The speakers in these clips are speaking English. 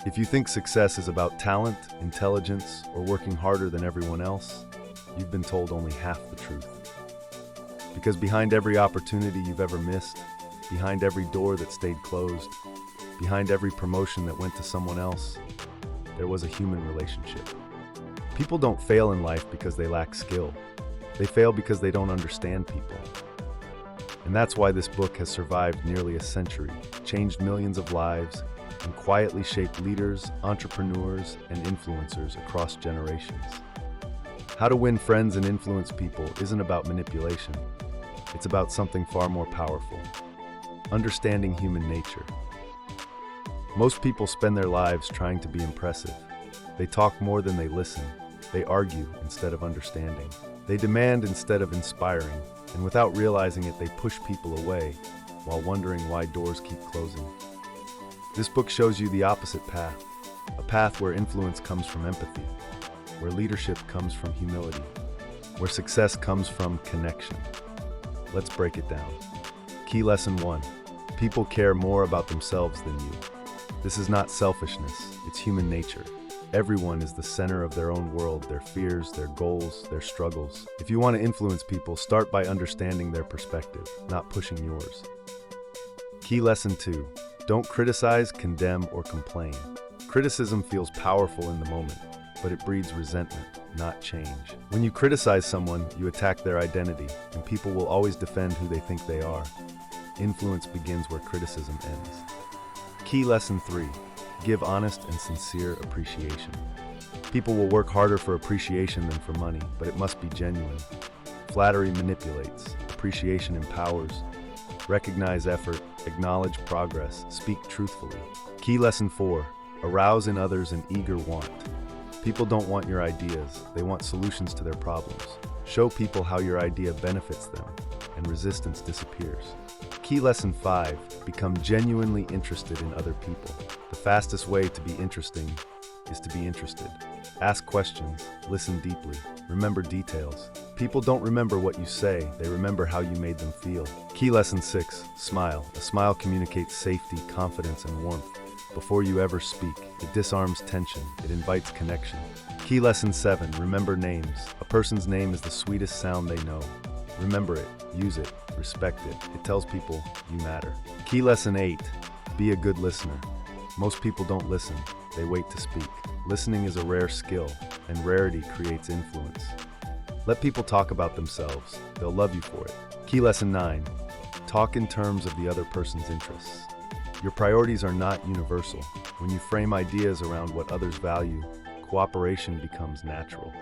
If you think success is about talent, intelligence, or working harder than everyone else, you've been told only half the truth. Because behind every opportunity you've ever missed, behind every door that stayed closed, behind every promotion that went to someone else, there was a human relationship. People don't fail in life because they lack skill. They fail because they don't understand people. And that's why this book has survived nearly a century, changed millions of lives, and quietly shaped leaders, entrepreneurs, and influencers across generations. How to win friends and influence people isn't about manipulation. It's about something far more powerful: understanding human nature. Most people spend their lives trying to be impressive. They talk more than they listen. They argue instead of understanding. They demand instead of inspiring, and without realizing it, they push people away while wondering why doors keep closing. This book shows you the opposite path, a path where influence comes from empathy, where leadership comes from humility, where success comes from connection. Let's break it down. Key lesson 1: people care more about themselves than you. This is not selfishness, it's human nature. Everyone is the center of their own world, their fears, their goals, their struggles. If you want to influence people, start by understanding their perspective, not pushing yours. Key lesson 2: don't criticize, condemn, or complain. Criticism feels powerful in the moment, but it breeds resentment, not change. When you criticize someone, you attack their identity, and people will always defend who they think they are. Influence begins where criticism ends. Key lesson 3: give honest and sincere appreciation. People will work harder for appreciation than for money, but it must be genuine. Flattery manipulates, appreciation empowers. Recognize effort, acknowledge progress, speak truthfully. Key lesson 4: arouse in others an eager want. People don't want your ideas, they want solutions to their problems. Show people how your idea benefits them, and resistance disappears. Key lesson 5: become genuinely interested in other people. The fastest way to be interesting is to be interested. Ask questions, listen deeply, remember details. People don't remember what you say, they remember how you made them feel. Key lesson 6: smile. A smile communicates safety, confidence, and warmth. Before you ever speak, it disarms tension, it invites connection. Key lesson 7: remember names. A person's name is the sweetest sound they know. Remember it, use it, respect it. It tells people you matter. Key lesson 8: be a good listener. Most people don't listen, they wait to speak. Listening is a rare skill, and rarity creates influence. Let people talk about themselves, they'll love you for it. Key lesson 9: talk in terms of the other person's interests. Your priorities are not universal. When you frame ideas around what others value, cooperation becomes natural.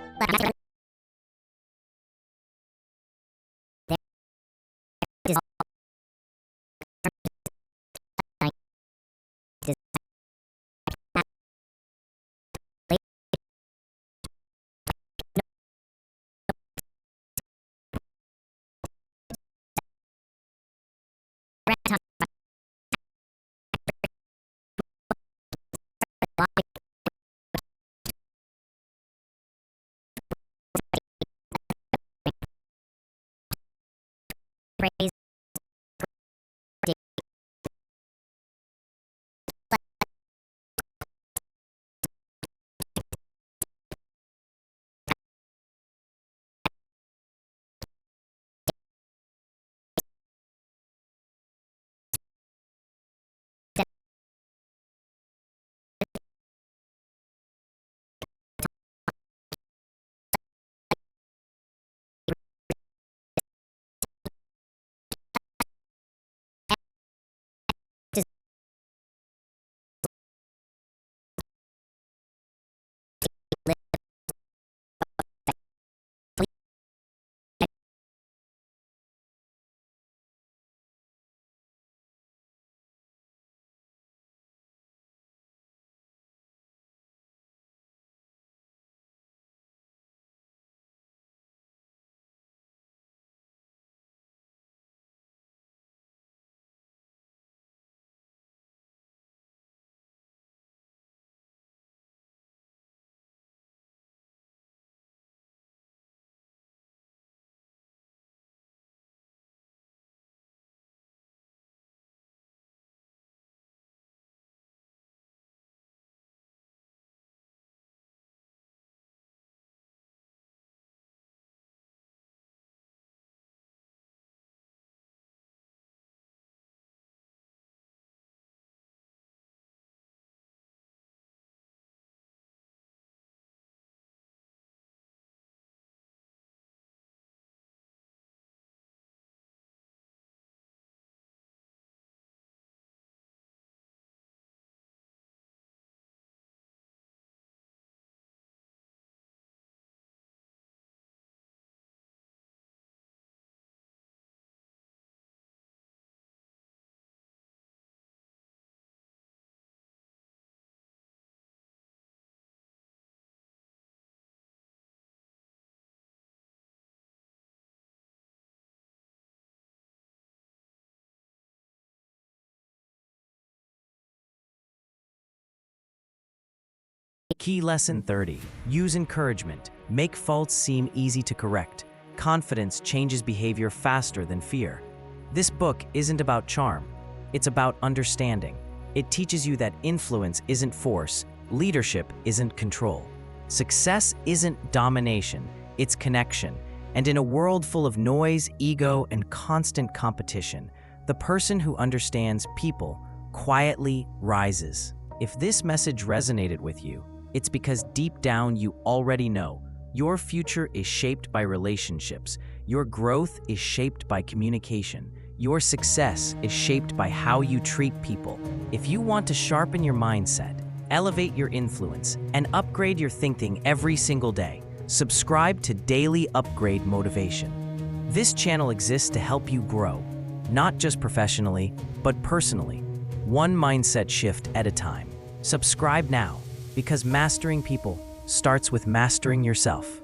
Key Lesson 30. Use encouragement. Make faults seem easy to correct. Confidence changes behavior faster than fear. This book isn't about charm. It's about understanding. It teaches you that influence isn't force, leadership isn't control. Success isn't domination, it's connection. And in a world full of noise, ego, and constant competition, the person who understands people quietly rises. If this message resonated with you, it's because deep down you already know your future is shaped by relationships, your growth is shaped by communication, your success is shaped by how you treat people. If you want to sharpen your mindset, elevate your influence, and upgrade your thinking every single day, subscribe to Daily Upgrade Motivation. This channel exists to help you grow, not just professionally, but personally, one mindset shift at a time. Subscribe now, because mastering people starts with mastering yourself.